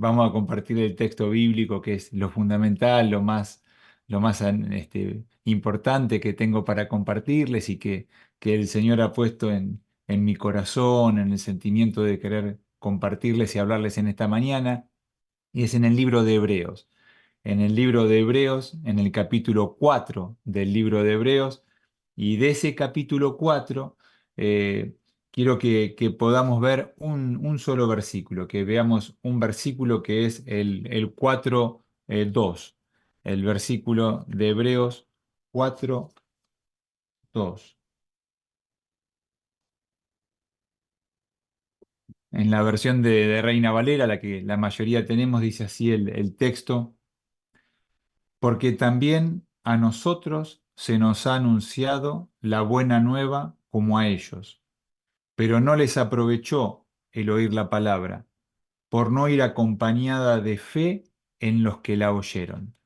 Vamos a compartir el texto bíblico, que es lo fundamental, lo más importante que tengo para compartirles y que el Señor ha puesto en mi corazón, en el sentimiento de querer compartirles y hablarles en esta mañana. Y es en el libro de Hebreos. En el libro de Hebreos, en el capítulo 4 del libro de Hebreos, y de ese capítulo 4 eh, quiero que podamos ver un solo versículo, que veamos un versículo que es el 4, 2, el versículo de Hebreos 4, 2. En la versión de Reina Valera, la que la mayoría tenemos, dice así el texto: porque también a nosotros se nos ha anunciado la buena nueva como a ellos, pero no les aprovechó el oír la palabra, por no ir acompañada de fe en los que la oyeron.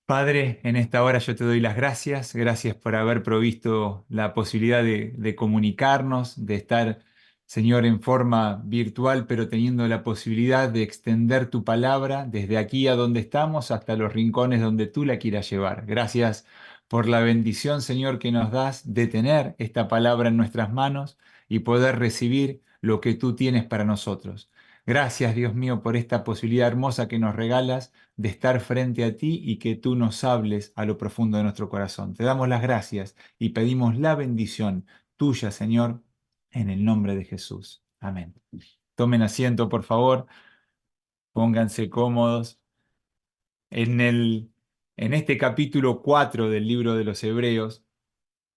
Padre, en esta hora yo te doy las gracias, gracias por haber provisto la posibilidad de comunicarnos, de estar, Señor, en forma virtual, pero teniendo la posibilidad de extender tu palabra desde aquí a donde estamos hasta los rincones donde tú la quieras llevar. Gracias por la bendición, Señor, que nos das de tener esta palabra en nuestras manos y poder recibir lo que tú tienes para nosotros. Gracias, Dios mío, por esta posibilidad hermosa que nos regalas de estar frente a ti y que tú nos hables a lo profundo de nuestro corazón. Te damos las gracias y pedimos la bendición tuya, Señor, en el nombre de Jesús. Amén. Tomen asiento, por favor, pónganse cómodos. En en este capítulo 4 del libro de los Hebreos,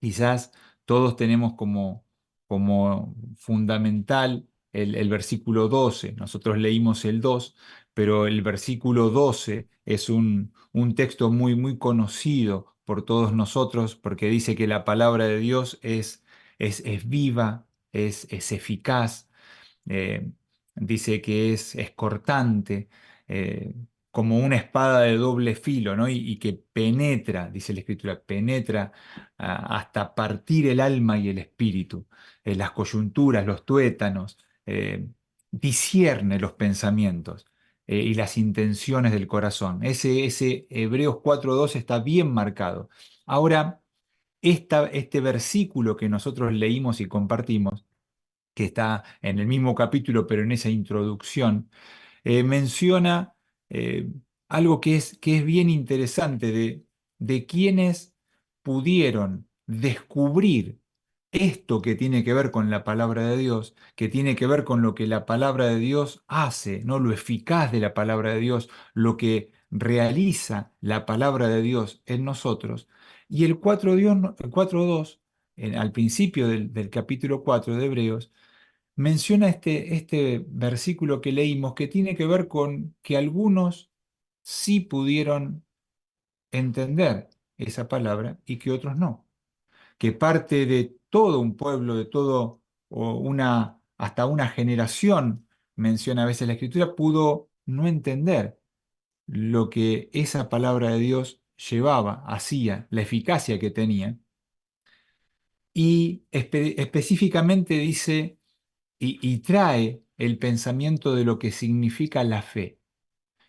quizás todos tenemos como fundamental el versículo 12. Nosotros leímos el 2, pero el versículo 12 es un texto muy conocido por todos nosotros porque dice que la palabra de Dios es viva, es eficaz, eh, dice que es cortante, eh, como una espada de doble filo, ¿no? Y que penetra, dice la Escritura, penetra hasta partir el alma y el espíritu, las coyunturas, los tuétanos, discierne los pensamientos y las intenciones del corazón. Ese Hebreos 4:2 está bien marcado. Ahora, este versículo que nosotros leímos y compartimos, que está en el mismo capítulo, pero en esa introducción, menciona eh, algo que es bien interesante de quienes pudieron descubrir esto que tiene que ver con la palabra de Dios, que tiene que ver con lo que la palabra de Dios hace, ¿no? Lo eficaz de la palabra de Dios, lo que realiza la palabra de Dios en nosotros. Y el 4.2, al principio del capítulo 4 de Hebreos, menciona este versículo que leímos que tiene que ver con que algunos sí pudieron entender esa palabra y que otros no. Que parte de todo un pueblo, de todo hasta una generación, menciona a veces la Escritura, pudo no entender lo que esa palabra de Dios llevaba, hacía, la eficacia que tenía. Y específicamente dice y trae el pensamiento de lo que significa la fe.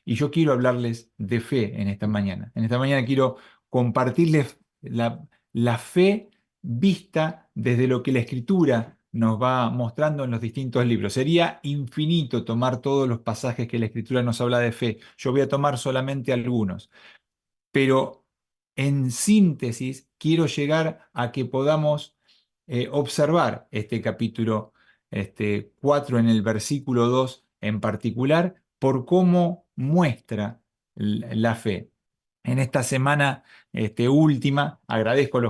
Y yo quiero hablarles de fe en esta mañana. En esta mañana quiero compartirles la fe vista desde lo que la Escritura nos va mostrando en los distintos libros. Sería infinito tomar todos los pasajes que la Escritura nos habla de fe. Yo voy a tomar solamente algunos, pero en síntesis quiero llegar a que podamos observar este capítulo 4 en el versículo 2 en particular por cómo muestra la fe. En esta semana última, agradezco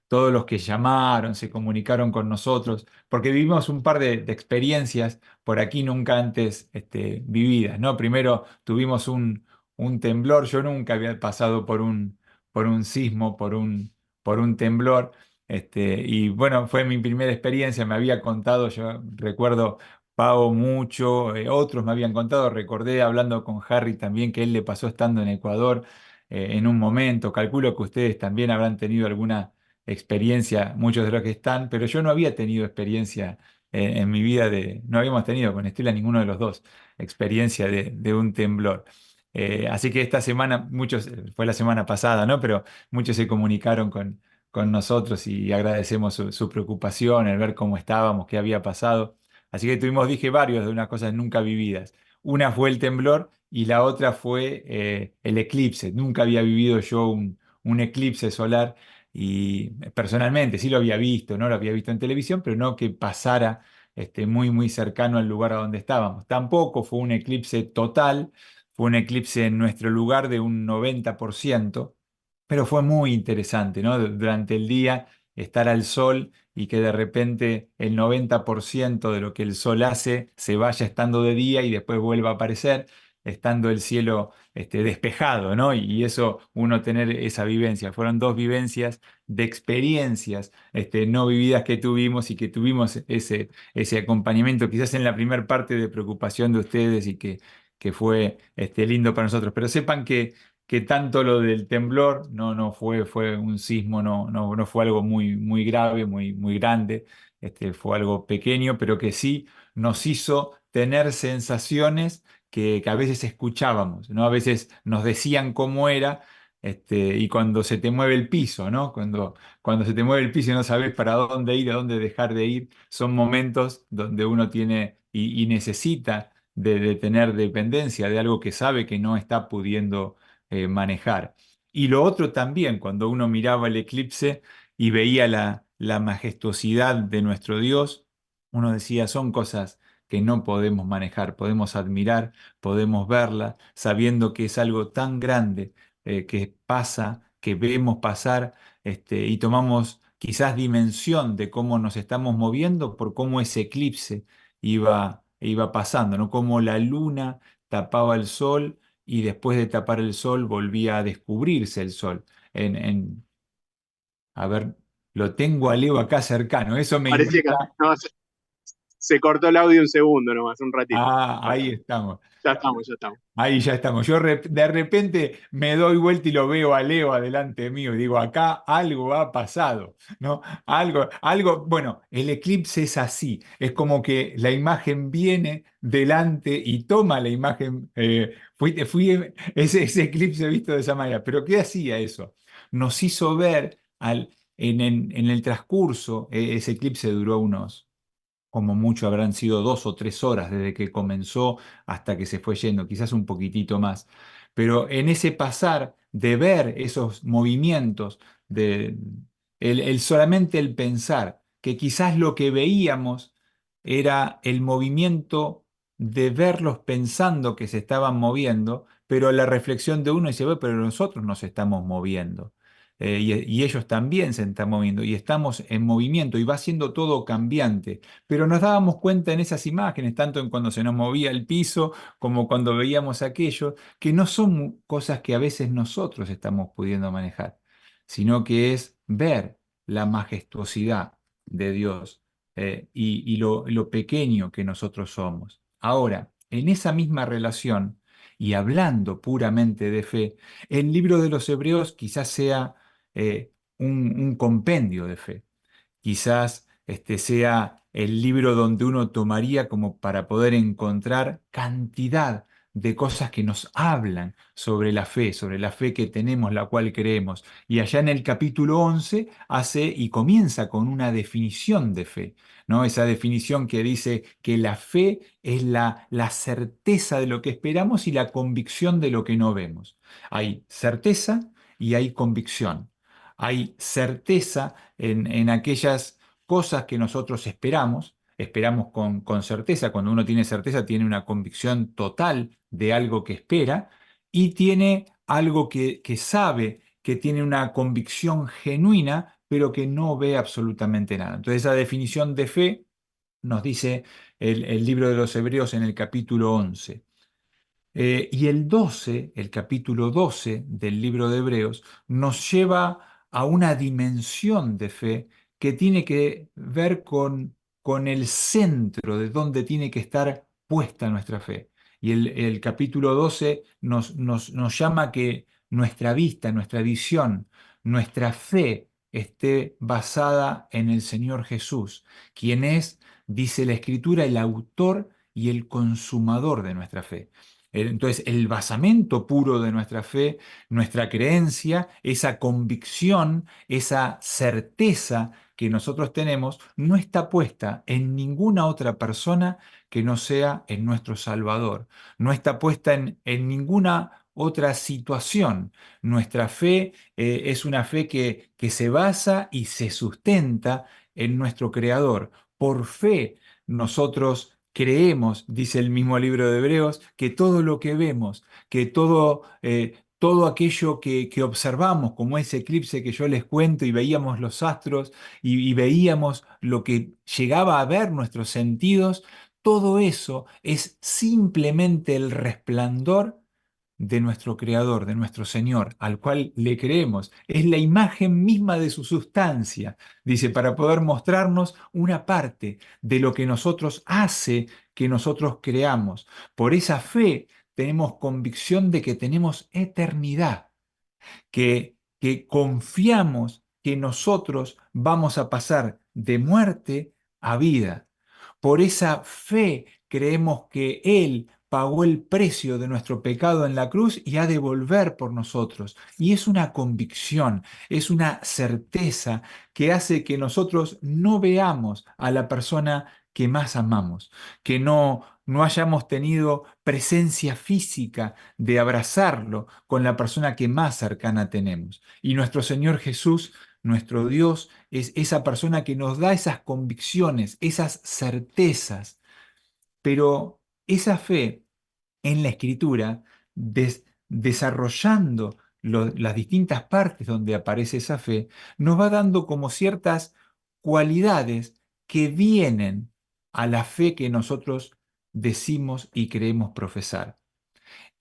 todos los que llamaron, se comunicaron con nosotros, porque vivimos un par de experiencias por aquí nunca antes vividas, ¿no? Primero tuvimos un temblor. Yo nunca había pasado por un sismo, por un temblor. Y bueno, fue mi primera experiencia, me había contado, yo recuerdo Pau mucho, otros me habían contado, recordé hablando con Harry también que él le pasó estando en Ecuador en un momento. Calculo que ustedes también habrán tenido alguna experiencia, muchos de los que están, pero yo no había tenido experiencia en mi vida no habíamos tenido con Estela ninguno de los dos experiencia de un temblor. Así que esta semana, muchos, fue la semana pasada, ¿no? Pero muchos se comunicaron con nosotros y agradecemos su preocupación, el ver cómo estábamos, qué había pasado. Así que tuvimos, dije, varios de unas cosas nunca vividas. Una fue el temblor y la otra fue el eclipse. Nunca había vivido yo un eclipse solar y personalmente sí lo había visto, no lo había visto en televisión, pero no que pasara muy, muy cercano al lugar a donde estábamos. Tampoco fue un eclipse total, fue un eclipse en nuestro lugar de un 90%, pero fue muy interesante, ¿no? Durante el día estar al sol y que de repente el 90% de lo que el sol hace se vaya estando de día y después vuelva a aparecer, estando el cielo despejado, ¿no? Y eso, uno tener esa vivencia. Fueron dos vivencias de experiencias no vividas que tuvimos y que tuvimos ese acompañamiento, quizás en la primera parte de preocupación de ustedes y que fue lindo para nosotros. Pero sepan que tanto lo del temblor no fue un sismo, no fue algo muy, muy grave, muy, muy grande, fue algo pequeño, pero que sí nos hizo tener sensaciones que a veces escuchábamos, ¿no? A veces nos decían cómo era. Y cuando se te mueve el piso, ¿no? Cuando se te mueve el piso y no sabes para dónde ir, a dónde dejar de ir, son momentos donde uno tiene y necesita de tener dependencia de algo que sabe que no está pudiendo manejar. Y lo otro también, cuando uno miraba el eclipse y veía la majestuosidad de nuestro Dios, uno decía, son cosas que no podemos manejar, podemos admirar, podemos verla, sabiendo que es algo tan grande que pasa, que vemos pasar, y tomamos quizás dimensión de cómo nos estamos moviendo por cómo ese eclipse iba pasando, ¿no? Cómo la luna tapaba el sol y después de tapar el sol volvía a descubrirse el sol. A ver, lo tengo a Leo acá cercano, eso me Parecía que indica, no, se cortó el audio un segundo nomás, un ratito. Bueno, ahí estamos. ya estamos, ya estamos. Ahí ya estamos. Yo de repente me doy vuelta y lo veo a Leo adelante mío y digo, acá algo ha pasado, ¿no? Bueno, el eclipse es así, es como que la imagen viene delante y toma la imagen. Ese eclipse visto de esa manera, pero ¿qué hacía eso? Nos hizo ver en el transcurso, ese eclipse duró unos como mucho habrán sido 2 o 3 horas desde que comenzó hasta que se fue yendo, quizás un poquitito más. Pero en ese pasar de ver esos movimientos, de solamente el pensar que quizás lo que veíamos era el movimiento de verlos pensando que se estaban moviendo, pero la reflexión de uno dice, "Ve, pero nosotros nos estamos moviendo. Y ellos también se están moviendo y estamos en movimiento y va siendo todo cambiante, pero nos dábamos cuenta en esas imágenes, tanto en cuando se nos movía el piso como cuando veíamos aquello, que no son cosas que a veces nosotros estamos pudiendo manejar, sino que es ver la majestuosidad de Dios y lo pequeño que nosotros somos. Ahora, en esa misma relación y hablando puramente de fe, el libro de los Hebreos quizás sea un compendio de fe. Quizás sea el libro donde uno tomaría como para poder encontrar cantidad de cosas que nos hablan sobre la fe que tenemos, la cual creemos. Y allá en el capítulo 11 hace y comienza con una definición de fe, ¿no? Esa definición que dice que la fe es la certeza de lo que esperamos y la convicción de lo que no vemos. Hay certeza y hay convicción. Hay certeza en aquellas cosas que nosotros esperamos con certeza. Cuando uno tiene certeza, tiene una convicción total de algo que espera y tiene algo que sabe, que tiene una convicción genuina, pero que no ve absolutamente nada. Entonces, esa definición de fe nos dice el libro de los Hebreos en el capítulo 11. Y el 12, el capítulo 12 del libro de Hebreos, nos lleva a una dimensión de fe que tiene que ver con el centro de donde tiene que estar puesta nuestra fe. Y el capítulo 12 nos llama a que nuestra vista, nuestra visión, nuestra fe esté basada en el Señor Jesús, quien es dice la Escritura, el autor y el consumador de nuestra fe. Entonces, el basamento puro de nuestra fe, nuestra creencia, esa convicción, esa certeza que nosotros tenemos, no está puesta en ninguna otra persona que no sea en nuestro Salvador. No está puesta en ninguna otra situación. Nuestra fe es una fe que se basa y se sustenta en nuestro Creador. Por fe nosotros creemos, dice el mismo libro de Hebreos, que todo lo que vemos, que todo aquello que observamos, como ese eclipse que yo les cuento y veíamos los astros y veíamos lo que llegaba a ver nuestros sentidos, todo eso es simplemente el resplandor de nuestro Creador, de nuestro Señor, al cual le creemos. Es la imagen misma de su sustancia, dice, para poder mostrarnos una parte de lo que nosotros hace que nosotros creamos. Por esa fe tenemos convicción de que tenemos eternidad, que confiamos que nosotros vamos a pasar de muerte a vida. Por esa fe creemos que Él pagó el precio de nuestro pecado en la cruz y ha de volver por nosotros. Y es una convicción, es una certeza que hace que nosotros no veamos a la persona que más amamos, que no hayamos tenido presencia física de abrazarlo con la persona que más cercana tenemos. Y nuestro Señor Jesús, nuestro Dios, es esa persona que nos da esas convicciones, esas certezas. Pero esa fe en la Escritura, desarrollando las distintas partes donde aparece esa fe, nos va dando como ciertas cualidades que vienen a la fe que nosotros decimos y creemos profesar.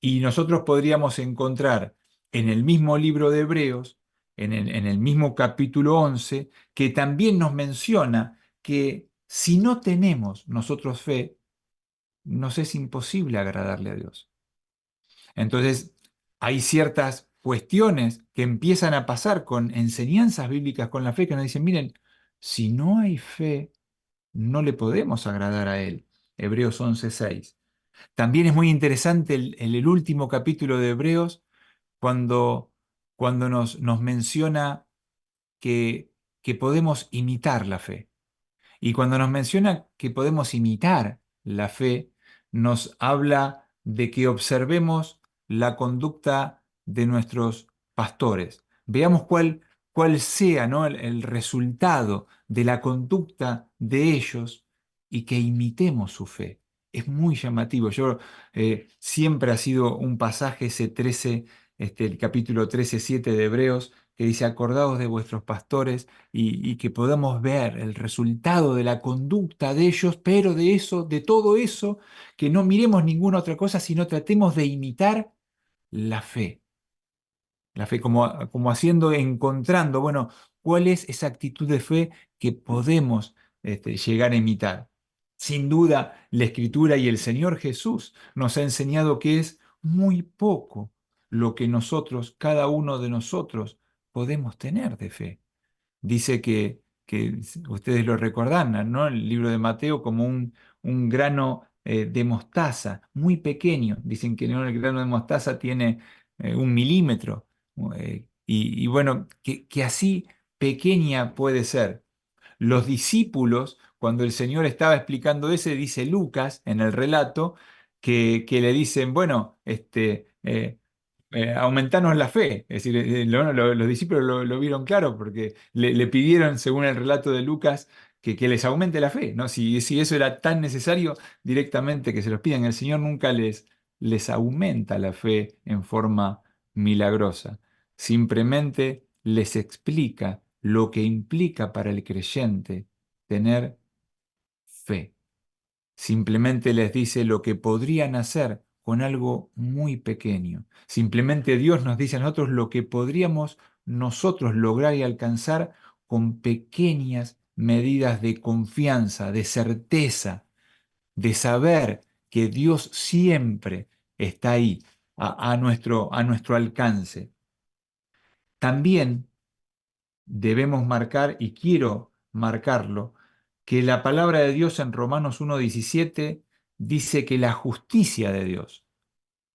Y nosotros podríamos encontrar en el mismo libro de Hebreos, en el mismo capítulo 11, que también nos menciona que si no tenemos nosotros fe, nos es imposible agradarle a Dios. Entonces, hay ciertas cuestiones que empiezan a pasar con enseñanzas bíblicas con la fe que nos dicen, miren, si no hay fe, no le podemos agradar a Él. Hebreos 11:6. También es muy interesante el último capítulo de Hebreos cuando nos menciona que, que podemos imitar la fe. Y cuando nos menciona que podemos imitar la fe, nos habla de que observemos la conducta de nuestros pastores. Veamos cuál sea, ¿no?, el resultado de la conducta de ellos y que imitemos su fe. Es muy llamativo. Siempre ha sido un pasaje, ese 13, el capítulo 13:7 de Hebreos, que dice, acordaos de vuestros pastores y que podamos ver el resultado de la conducta de ellos, pero de eso, de todo eso, que no miremos ninguna otra cosa, sino tratemos de imitar la fe. La fe como haciendo, encontrando, bueno, cuál es esa actitud de fe que podemos llegar a imitar. Sin duda, la Escritura y el Señor Jesús nos ha enseñado que es muy poco lo que nosotros, cada uno de nosotros, podemos tener de fe. Dice que ustedes lo recordarán, ¿no? El libro de Mateo como un grano de mostaza, muy pequeño. Dicen que, ¿no?, el grano de mostaza tiene 1 milímetro. Y bueno, que así pequeña puede ser. Los discípulos, cuando el Señor estaba explicando ese, dice Lucas en el relato, que le dicen, bueno, aumentanos la fe. Es decir, los discípulos lo vieron claro porque le pidieron, según el relato de Lucas, que les aumente la fe, ¿no? Si eso era tan necesario, directamente que se los pidan. El Señor nunca les aumenta la fe en forma milagrosa. Simplemente les explica lo que implica para el creyente tener fe. Simplemente les dice lo que podrían hacer con algo muy pequeño. Simplemente Dios nos dice a nosotros lo que podríamos nosotros lograr y alcanzar con pequeñas medidas de confianza, de certeza, de saber que Dios siempre está ahí, a nuestro alcance. También debemos marcar, y quiero marcarlo, que la palabra de Dios en Romanos 1:17 dice que la justicia de Dios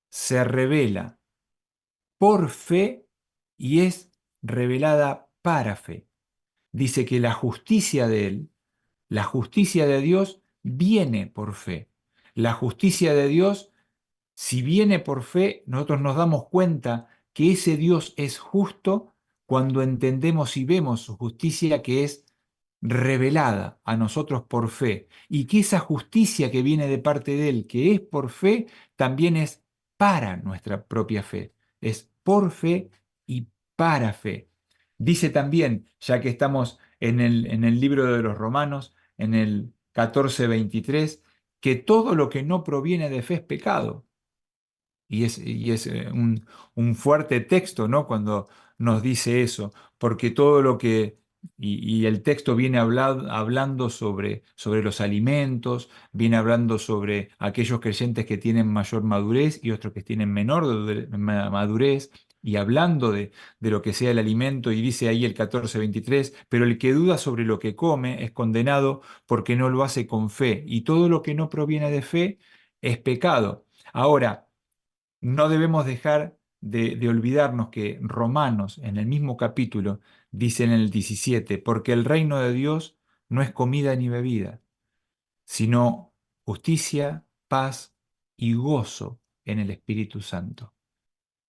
se revela por fe y es revelada para fe. Dice que la justicia de Él, la justicia de Dios viene por fe. La justicia de Dios, si viene por fe, nosotros nos damos cuenta que ese Dios es justo cuando entendemos y vemos su justicia que es revelada a nosotros por fe, y que esa justicia que viene de parte de Él, que es por fe, también es para nuestra propia fe. Es por fe y para fe. Dice también, ya que estamos en el libro de los Romanos, en el 14:23, que todo lo que no proviene de fe es pecado. Y es un fuerte texto, ¿no? Cuando nos dice eso, porque todo lo que, y el texto viene hablando sobre los alimentos, viene hablando sobre aquellos creyentes que tienen mayor madurez y otros que tienen menor madurez, y hablando de lo que sea el alimento, y dice ahí el 14:23, pero el que duda sobre lo que come es condenado porque no lo hace con fe, y todo lo que no proviene de fe es pecado. Ahora, no debemos dejar de olvidarnos que Romanos, en el mismo capítulo, dice en el 17, porque el reino de Dios no es comida ni bebida, sino justicia, paz y gozo en el Espíritu Santo.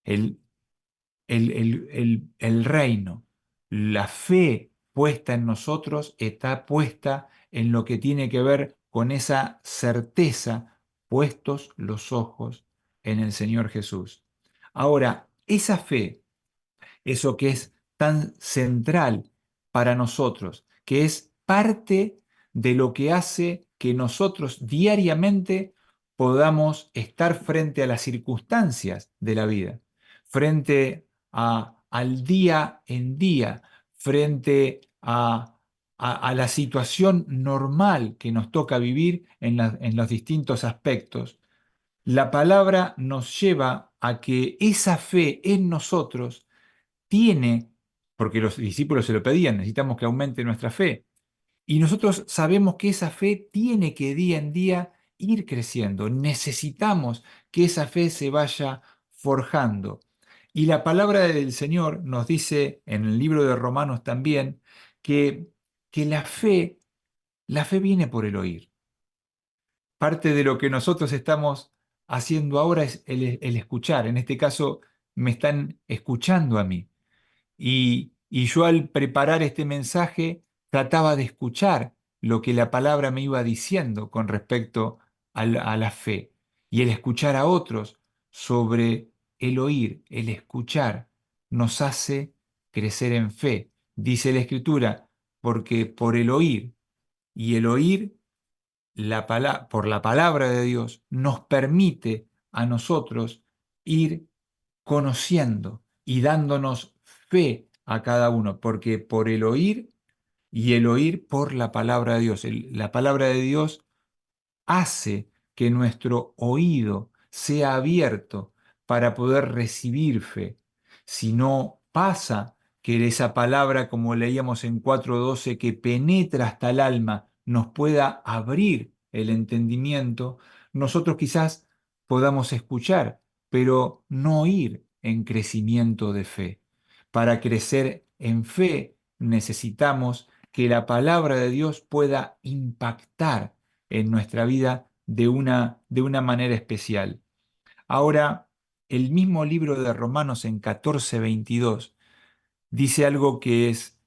El, el reino, la fe puesta en nosotros está puesta en lo que tiene que ver con esa certeza, puestos los ojos en el Señor Jesús. Ahora, esa fe, eso que es tan central para nosotros, que es parte de lo que hace que nosotros diariamente podamos estar frente a las circunstancias de la vida, frente al día en día, frente a la situación normal que nos toca vivir en los distintos aspectos. La palabra nos lleva a que esa fe en nosotros tiene, porque los discípulos se lo pedían, necesitamos que aumente nuestra fe. Y nosotros sabemos que esa fe tiene que día en día ir creciendo. Necesitamos que esa fe se vaya forjando. Y la palabra del Señor nos dice en el libro de Romanos también que, que la fe viene por el oír. Parte de lo que nosotros estamos haciendo ahora es el escuchar. En este caso, me están escuchando a mí. Y yo al preparar este mensaje trataba de escuchar lo que la palabra me iba diciendo con respecto a la fe. Y el escuchar a otros sobre el oír, el escuchar, nos hace crecer en fe. Dice la Escritura, porque por el oír y el oír por la palabra de Dios nos permite a nosotros ir conociendo y dándonos fe a cada uno, porque por el oír y el oír por la palabra de Dios. La palabra de Dios hace que nuestro oído sea abierto para poder recibir fe. Si no pasa que esa palabra, como leíamos en 4:12, que penetra hasta el alma, nos pueda abrir el entendimiento, nosotros quizás podamos escuchar, pero no ir en crecimiento de fe. Para crecer en fe necesitamos que la palabra de Dios pueda impactar en nuestra vida de una manera especial. Ahora, el mismo libro de Romanos en 14:22 dice algo que es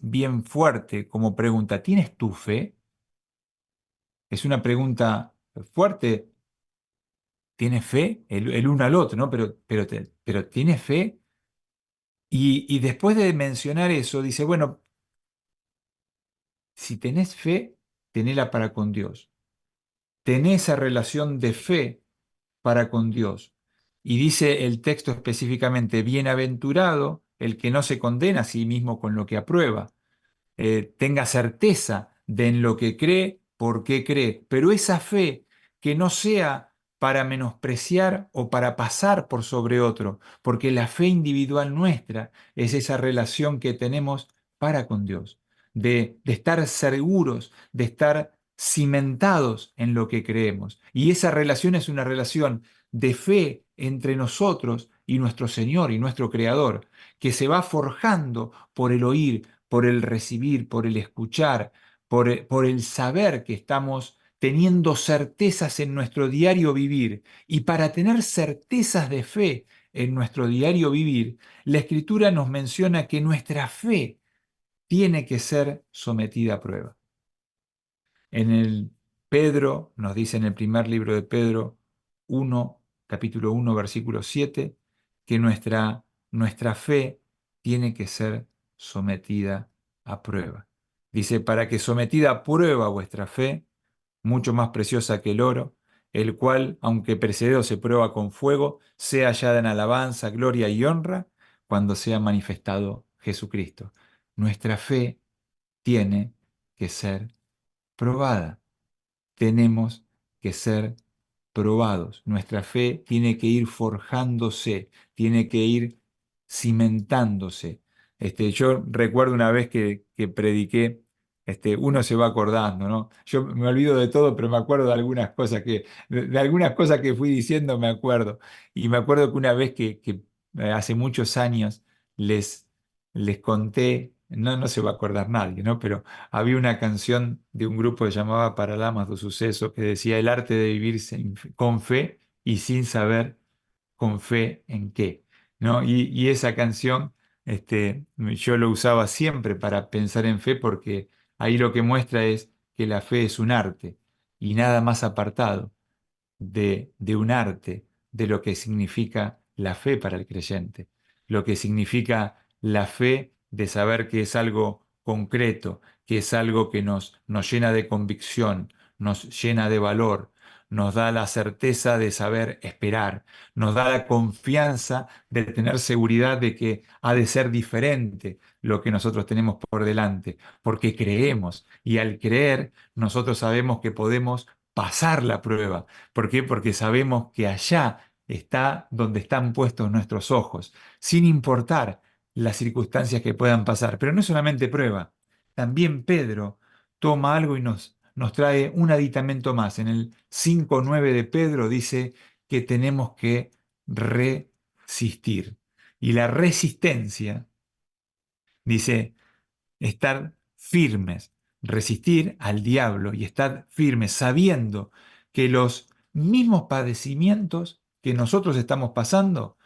bien fuerte como pregunta. ¿Tienes tu fe? Es una pregunta fuerte. ¿Tienes fe? El uno al otro, ¿no? Pero ¿tienes fe? Y después de mencionar eso, dice, bueno, si tenés fe, tenela para con Dios. Tenés esa relación de fe para con Dios. Y dice el texto específicamente, bienaventurado el que no se condena a sí mismo con lo que aprueba. Tenga certeza de en lo que cree, por qué cree, pero esa fe que no sea para menospreciar o para pasar por sobre otro, porque la fe individual nuestra es esa relación que tenemos para con Dios. de estar seguros, de estar cimentados en lo que creemos. Y esa relación es una relación de fe entre nosotros y nuestro Señor y nuestro Creador, que se va forjando por el oír, por el recibir, por el escuchar, por el saber que estamos teniendo certezas en nuestro diario vivir. Y para tener certezas de fe en nuestro diario vivir, la Escritura nos menciona que nuestra fe tiene que ser sometida a prueba. En el Pedro, nos dice en el primer libro de Pedro 1, capítulo 1, versículo 7, que nuestra fe tiene que ser sometida a prueba. Dice, para que sometida a prueba vuestra fe, mucho más preciosa que el oro, el cual, aunque precedido se prueba con fuego, sea hallada en alabanza, gloria y honra cuando sea manifestado Jesucristo. Nuestra fe tiene que ser probada. Tenemos que ser probados. Nuestra fe tiene que ir forjándose, tiene que ir cimentándose. Yo recuerdo una vez que prediqué, uno se va acordando, ¿no? Yo me olvido de todo, pero me acuerdo de algunas cosas de algunas cosas que fui diciendo, me acuerdo. Y me acuerdo que una vez hace muchos años les, les conté, no se va a acordar nadie, ¿no? Pero había una canción de un grupo que llamaba Paralamas do Suceso que decía el arte de vivir con fe y sin saber con fe en qué, ¿no? Y esa canción yo lo usaba siempre para pensar en fe porque ahí lo que muestra es que la fe es un arte y nada más apartado de un arte, de lo que significa la fe para el creyente, lo que significa la fe de saber que es algo concreto, que es algo que nos llena de convicción, nos llena de valor, nos da la certeza de saber esperar, nos da la confianza de tener seguridad de que ha de ser diferente lo que nosotros tenemos por delante, porque creemos y al creer nosotros sabemos que podemos pasar la prueba. ¿Por qué? Porque sabemos que allá está donde están puestos nuestros ojos, sin importar las circunstancias que puedan pasar. Pero no es solamente prueba, también Pedro toma algo y nos trae un aditamento más. En el 5:9 de Pedro dice que tenemos que resistir. Y la resistencia, dice, estar firmes, resistir al diablo y estar firmes sabiendo que los mismos padecimientos que nosotros estamos pasando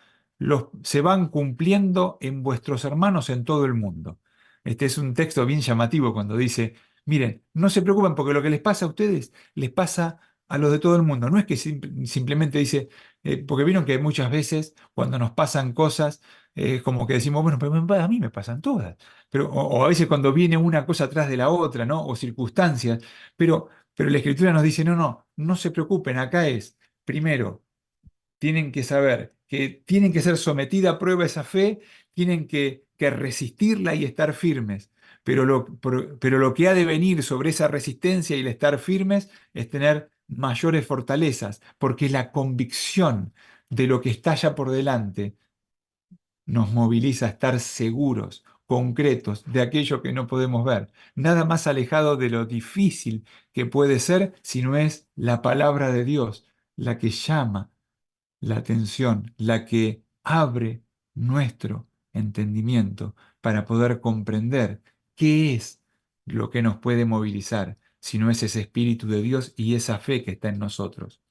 se van cumpliendo en vuestros hermanos en todo el mundo. Este es un texto bien llamativo cuando dice, miren, no se preocupen porque lo que les pasa a ustedes les pasa a los de todo el mundo. No es que simplemente dice, porque vieron que muchas veces cuando nos pasan cosas, como que decimos, bueno, pero a mí me pasan todas. Pero, o a veces cuando viene una cosa atrás de la otra, ¿no? O circunstancias, pero la Escritura nos dice, no se preocupen, acá es, primero, tienen que saber que tienen que ser sometida a prueba esa fe, tienen que resistirla y estar firmes. Pero lo que ha de venir sobre esa resistencia y el estar firmes es tener mayores fortalezas, porque la convicción de lo que está ya por delante nos moviliza a estar seguros, concretos de aquello que no podemos ver. Nada más alejado de lo difícil que puede ser si no es la palabra de Dios la que llama la atención, la que abre nuestro entendimiento para poder comprender qué es lo que nos puede movilizar, si no es ese Espíritu de Dios y esa fe que está en nosotros.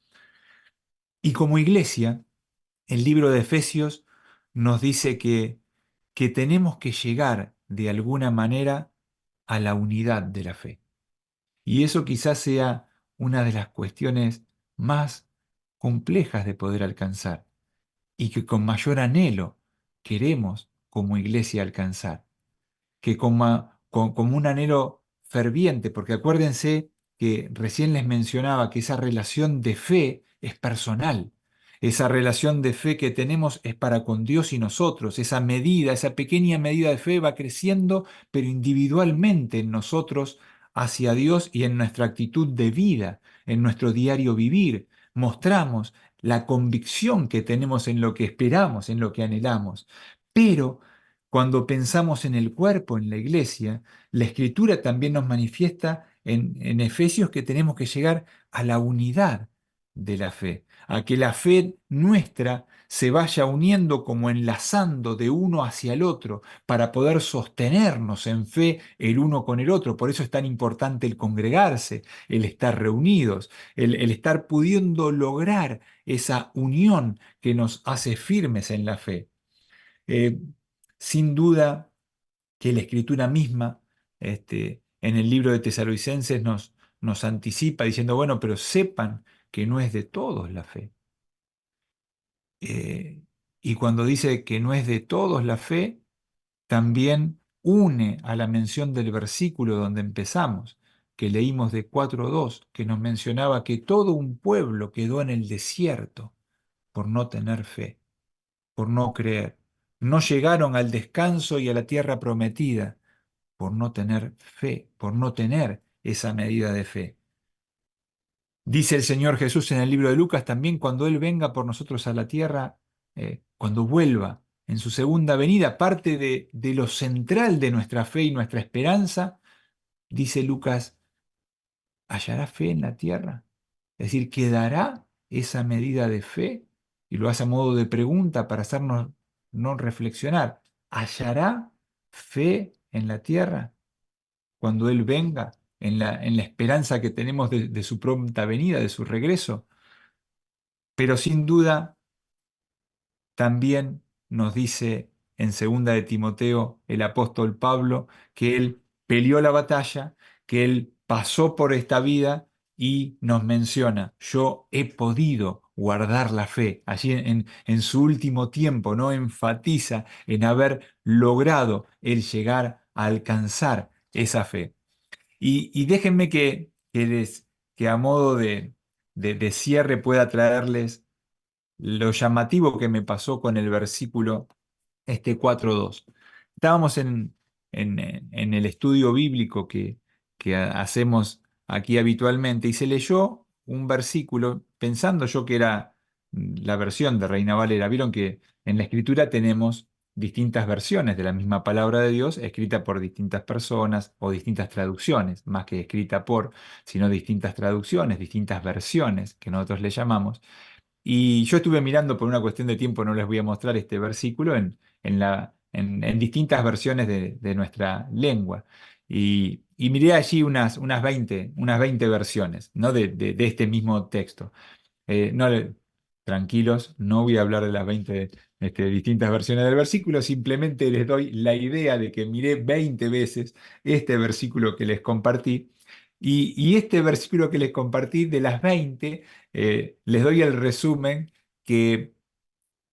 Y como iglesia, el libro de Efesios nos dice que tenemos que llegar de alguna manera a la unidad de la fe. Y eso quizás sea una de las cuestiones más complejas de poder alcanzar y que con mayor anhelo queremos como iglesia alcanzar que como un anhelo ferviente, porque acuérdense que recién les mencionaba que esa relación de fe es personal. Esa relación de fe que tenemos es para con Dios y nosotros. Esa medida, esa pequeña medida de fe va creciendo, pero individualmente en nosotros hacia Dios y en nuestra actitud de vida, en nuestro diario vivir. Mostramos la convicción que tenemos en lo que esperamos, en lo que anhelamos. Pero Cuando pensamos en el cuerpo, en la iglesia, la Escritura también nos manifiesta en Efesios que tenemos que llegar a la unidad de la fe, a que la fe nuestra se vaya uniendo como enlazando de uno hacia el otro para poder sostenernos en fe el uno con el otro. Por eso es tan importante el congregarse, el estar reunidos, el estar pudiendo lograr esa unión que nos hace firmes en la fe. Eh, Sin duda que la Escritura misma, en el libro de Tesalonicenses nos anticipa diciendo, bueno, pero sepan que no es de todos la fe. Y cuando dice que no es de todos la fe, también une a la mención del versículo donde empezamos, que leímos de 4:2, que nos mencionaba que todo un pueblo quedó en el desierto por no tener fe, por no creer. No llegaron al descanso y a la tierra prometida por no tener fe, por no tener esa medida de fe. Dice el Señor Jesús en el libro de Lucas también, cuando Él venga por nosotros a la tierra, cuando vuelva en su segunda venida, parte de lo central de nuestra fe y nuestra esperanza, dice Lucas, ¿hallará fe en la tierra? Es decir, ¿quedará esa medida de fe? Y lo hace a modo de pregunta para hacernos no reflexionar. ¿Hallará fe en la tierra cuando Él venga, en la esperanza que tenemos de su pronta venida, de su regreso? Pero sin duda también nos dice en segunda de Timoteo el apóstol Pablo que él peleó la batalla, que él pasó por esta vida y nos menciona, yo he podido guardar la fe. Allí en su último tiempo, ¿no? Enfatiza en haber logrado el llegar a alcanzar esa fe. Y déjenme que a modo de cierre pueda traerles lo llamativo que me pasó con el versículo 4:2. Estábamos en el estudio bíblico que hacemos aquí habitualmente y se leyó un versículo pensando yo que era la versión de Reina Valera. Vieron que en la Escritura tenemos distintas versiones de la misma palabra de Dios escrita por distintas personas o distintas traducciones, más que escrita por, sino distintas traducciones, distintas versiones que nosotros le llamamos. Y yo estuve mirando por una cuestión de tiempo, no les voy a mostrar este versículo en distintas versiones de nuestra lengua. Y miré allí unas 20 versiones, ¿no? de este mismo texto. No, tranquilos, no voy a hablar de las 20 distintas versiones del versículo, simplemente les doy la idea de que miré 20 veces este versículo que les compartí. Y este versículo que les compartí de las 20, les doy el resumen que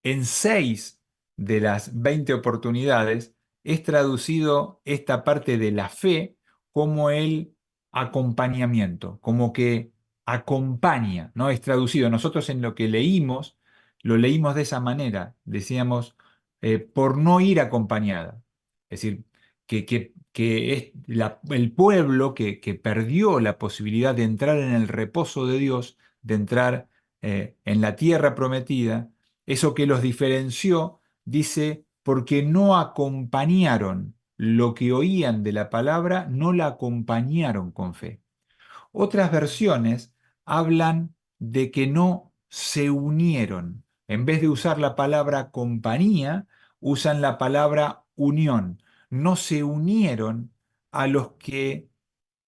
en 6 de las 20 oportunidades es traducido esta parte de la fe como el acompañamiento, como que acompaña, ¿no? Es traducido. Nosotros en lo que leímos, lo leímos de esa manera. Decíamos, por no ir acompañada. Es decir, que es el pueblo que perdió la posibilidad de entrar en el reposo de Dios, de entrar en la tierra prometida, eso que los diferenció, dice, porque no acompañaron lo que oían de la palabra, no la acompañaron con fe. Otras versiones hablan de que no se unieron. En vez de usar la palabra compañía, usan la palabra unión. No se unieron a los que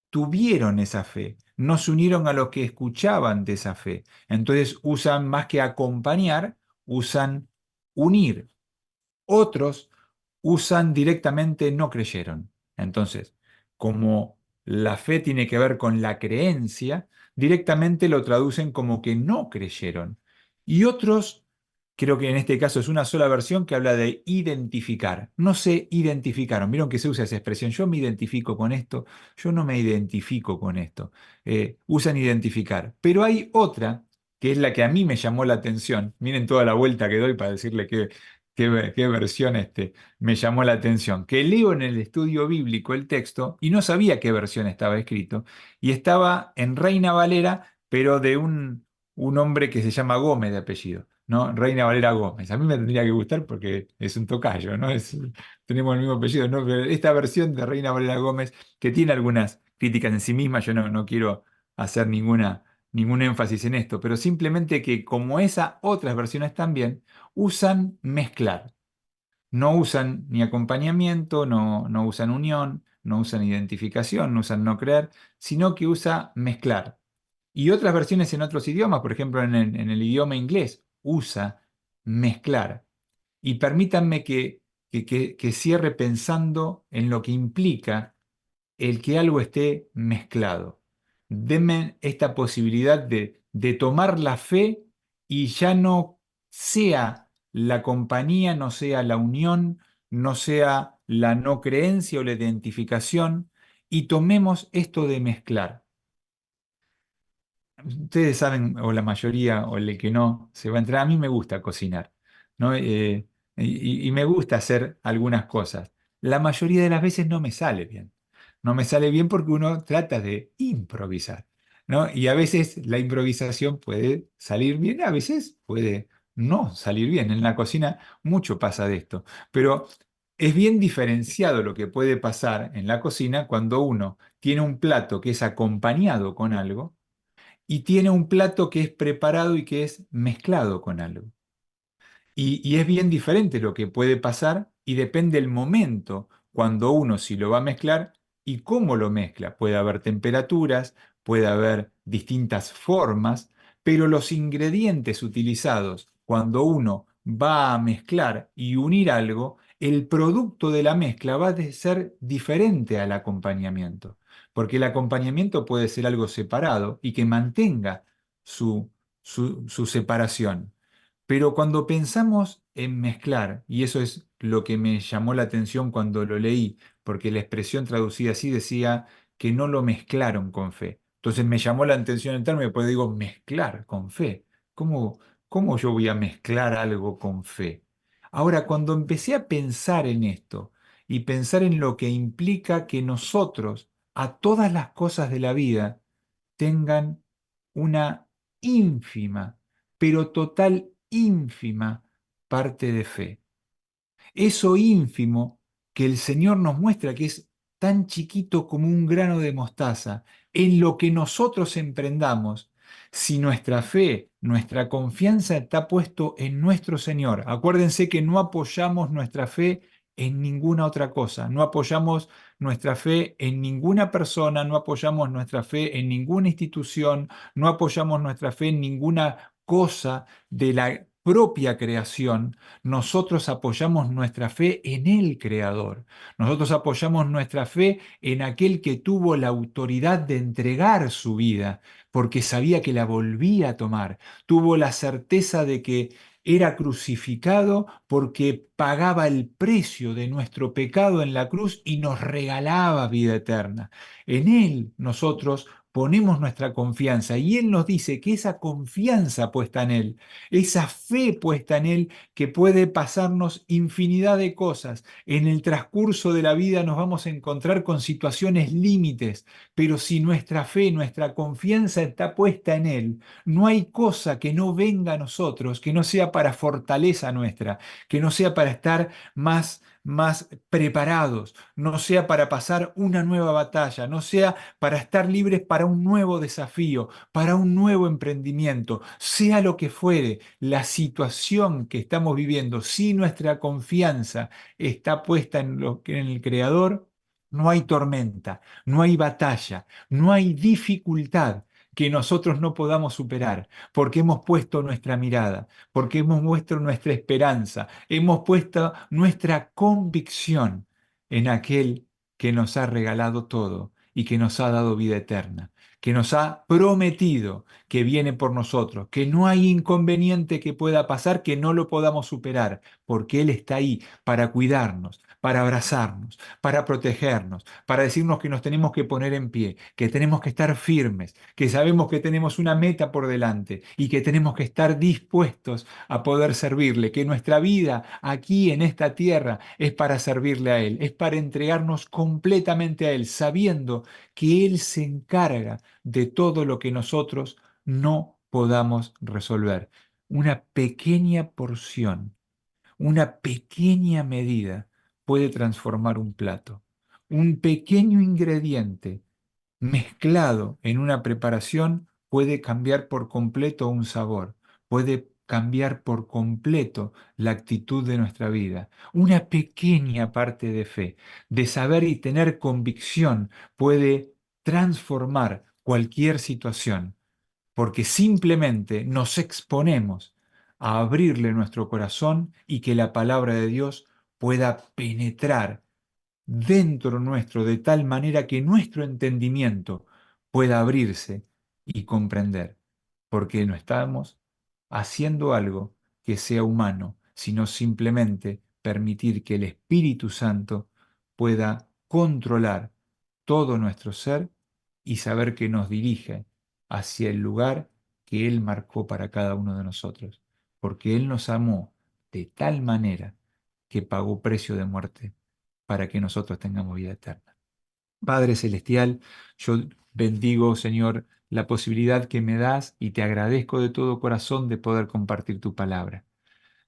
tuvieron esa fe, no se unieron a los que escuchaban de esa fe. Entonces usan más que acompañar, usan unir. Otros usan directamente no creyeron. Entonces, como la fe tiene que ver con la creencia, directamente lo traducen como que no creyeron. Y otros, creo que en este caso es una sola versión que habla de identificar. No se identificaron. Vieron que se usa esa expresión. Yo me identifico con esto, yo no me identifico con esto. Usan identificar. Pero hay otra, que es la que a mí me llamó la atención. Miren toda la vuelta que doy para decirle qué versión me llamó la atención. Que leo en el estudio bíblico el texto y no sabía qué versión estaba escrito. Y estaba en Reina Valera, pero de un hombre que se llama Gómez de apellido. ¿no? Reina Valera Gómez. A mí me tendría que gustar porque es un tocayo, ¿no? Tenemos el mismo apellido, ¿no? Pero esta versión de Reina Valera Gómez, que tiene algunas críticas en sí misma, yo no quiero hacer ningún énfasis en esto, pero simplemente que como esa, otras versiones también usan mezclar. No usan ni acompañamiento, no usan unión, no usan identificación, no usan no creer, sino que usa mezclar. Y otras versiones en otros idiomas, por ejemplo en el idioma inglés, usa mezclar. Y permítanme que cierre pensando en lo que implica el que algo esté mezclado. Denme esta posibilidad de tomar la fe y ya no sea la compañía, no sea la unión, no sea la no creencia o la identificación, y tomemos esto de mezclar. Ustedes saben, o la mayoría, o el que no, se va a entrar. A mí me gusta cocinar, ¿no? Y me gusta hacer algunas cosas. La mayoría de las veces no me sale bien. No me sale bien porque uno trata de improvisar, ¿no? Y a veces la improvisación puede salir bien, a veces puede no salir bien. En la cocina mucho pasa de esto. Pero es bien diferenciado lo que puede pasar en la cocina cuando uno tiene un plato que es acompañado con algo y tiene un plato que es preparado y que es mezclado con algo. Y es bien diferente lo que puede pasar y depende el momento cuando uno si lo va a mezclar y cómo lo mezcla. Puede haber temperaturas, puede haber distintas formas, pero los ingredientes utilizados cuando uno va a mezclar y unir algo, el producto de la mezcla va a ser diferente al acompañamiento, porque el acompañamiento puede ser algo separado y que mantenga su, su separación. Pero cuando pensamos en mezclar, y eso es lo que me llamó la atención cuando lo leí, porque la expresión traducida así decía que no lo mezclaron con fe. Entonces me llamó la atención el término, y después digo, mezclar con fe. ¿Cómo, cómo yo voy a mezclar algo con fe? Ahora, cuando empecé a pensar en esto y pensar en lo que implica que nosotros, a todas las cosas de la vida, tengan una ínfima, pero total ínfima parte de fe. Eso ínfimo que el Señor nos muestra que es tan chiquito como un grano de mostaza, en lo que nosotros emprendamos, si nuestra fe, nuestra confianza está puesto en nuestro Señor. Acuérdense que no apoyamos nuestra fe en ninguna otra cosa, no apoyamos nuestra fe en ninguna persona, no apoyamos nuestra fe en ninguna institución, no apoyamos nuestra fe en ninguna cosa de la propia creación. Nosotros apoyamos nuestra fe en el Creador. Nosotros apoyamos nuestra fe en aquel que tuvo la autoridad de entregar su vida, porque sabía que la volvía a tomar. Tuvo la certeza de que era crucificado porque pagaba el precio de nuestro pecado en la cruz y nos regalaba vida eterna. En Él nosotros ponemos nuestra confianza y Él nos dice que esa confianza puesta en Él, esa fe puesta en Él, que puede pasarnos infinidad de cosas. En el transcurso de la vida nos vamos a encontrar con situaciones límites, pero si nuestra fe, nuestra confianza está puesta en Él, no hay cosa que no venga a nosotros, que no sea para fortaleza nuestra, que no sea para estar más preparados, no sea para pasar una nueva batalla, no sea para estar libres para un nuevo desafío, para un nuevo emprendimiento, sea lo que fuere la situación que estamos viviendo, si nuestra confianza está puesta en el Creador, no hay tormenta, no hay batalla, no hay dificultad que nosotros no podamos superar, porque hemos puesto nuestra mirada, porque hemos puesto nuestra esperanza, hemos puesto nuestra convicción en aquel que nos ha regalado todo y que nos ha dado vida eterna, que nos ha prometido que viene por nosotros, que no hay inconveniente que pueda pasar que no lo podamos superar, porque Él está ahí para cuidarnos, para abrazarnos, para protegernos, para decirnos que nos tenemos que poner en pie, que tenemos que estar firmes, que sabemos que tenemos una meta por delante y que tenemos que estar dispuestos a poder servirle, que nuestra vida aquí en esta tierra es para servirle a Él, es para entregarnos completamente a Él, sabiendo que Él se encarga de todo lo que nosotros no podamos resolver. una pequeña porción, una pequeña medida puede transformar un plato. Un pequeño ingrediente mezclado en una preparación puede cambiar por completo un sabor, puede cambiar por completo la actitud de nuestra vida. Una pequeña parte de fe, de saber y tener convicción puede transformar cualquier situación, porque simplemente nos exponemos a abrirle nuestro corazón y que la palabra de Dios pueda penetrar dentro nuestro de tal manera que nuestro entendimiento pueda abrirse y comprender, porque no estamos haciendo algo que sea humano, sino simplemente permitir que el Espíritu Santo pueda controlar todo nuestro ser y saber que nos dirige hacia el lugar que Él marcó para cada uno de nosotros, porque Él nos amó de tal manera que pagó precio de muerte para que nosotros tengamos vida eterna. Padre Celestial, yo bendigo, Señor, la posibilidad que me das y te agradezco de todo corazón de poder compartir tu palabra.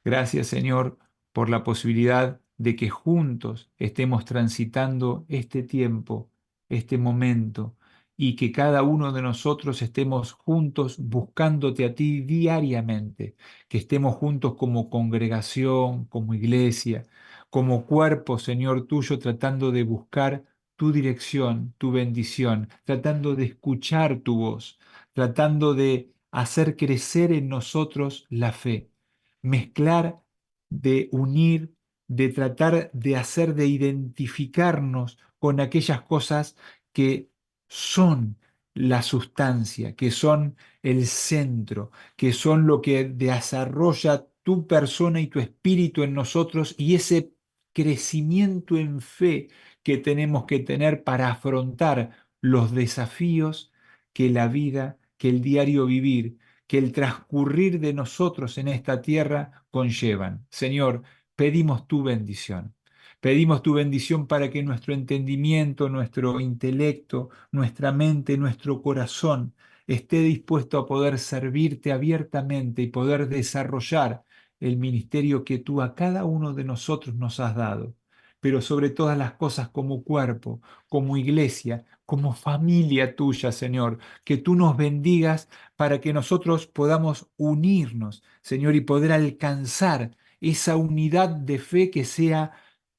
Gracias, Señor, por la posibilidad de que juntos estemos transitando este tiempo, este momento, y que cada uno de nosotros estemos juntos buscándote a ti diariamente, que estemos juntos como congregación, como iglesia, como cuerpo, Señor tuyo, tratando de buscar tu dirección, tu bendición, tratando de escuchar tu voz, tratando de hacer crecer en nosotros la fe, mezclar, de unir, de tratar de hacer, de identificarnos con aquellas cosas que son la sustancia, que son el centro, que son lo que desarrolla tu persona y tu espíritu en nosotros y ese crecimiento en fe que tenemos que tener para afrontar los desafíos que la vida, que el diario vivir, que el transcurrir de nosotros en esta tierra conllevan. Señor, pedimos tu bendición. Pedimos tu bendición para que nuestro entendimiento, nuestro intelecto, nuestra mente, nuestro corazón esté dispuesto a poder servirte abiertamente y poder desarrollar el ministerio que tú a cada uno de nosotros nos has dado. Pero sobre todas las cosas como cuerpo, como iglesia, como familia tuya, Señor, que tú nos bendigas para que nosotros podamos unirnos, Señor, y poder alcanzar esa unidad de fe que sea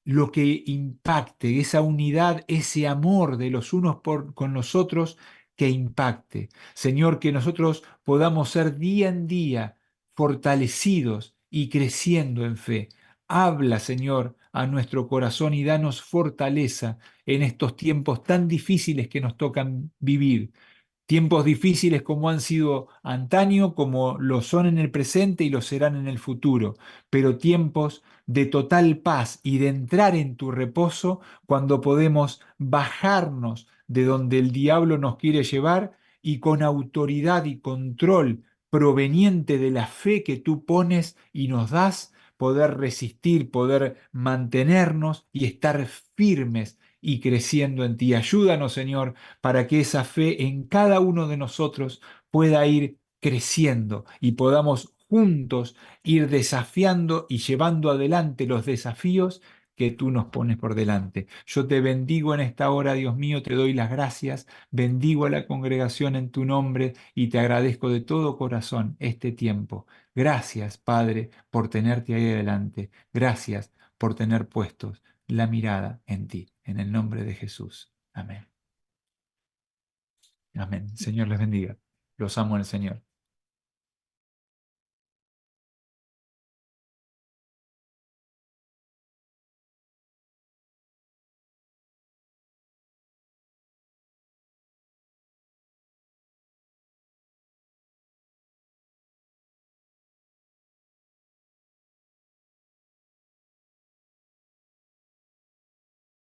lo que impacte, esa unidad, ese amor de los unos con los otros que impacte. Señor, que nosotros podamos ser día en día fortalecidos y creciendo en fe. Habla, Señor, a nuestro corazón y danos fortaleza en estos tiempos tan difíciles que nos tocan vivir. Tiempos difíciles como han sido antaño, como lo son en el presente y lo serán en el futuro, pero tiempos de total paz y de entrar en tu reposo cuando podemos bajarnos de donde el diablo nos quiere llevar y con autoridad y control proveniente de la fe que tú pones y nos das, poder resistir, poder mantenernos y estar firmes y creciendo en ti. Ayúdanos, Señor, para que esa fe en cada uno de nosotros pueda ir creciendo y podamos juntos ir desafiando y llevando adelante los desafíos que tú nos pones por delante. Yo te bendigo en esta hora, Dios mío, te doy las gracias, bendigo a la congregación en tu nombre y te agradezco de todo corazón este tiempo. Gracias, Padre, por tenerte ahí adelante. Gracias por tener puestos la mirada en ti, en el nombre de Jesús. Amén. Amén. Señor les bendiga. Los amo en el Señor.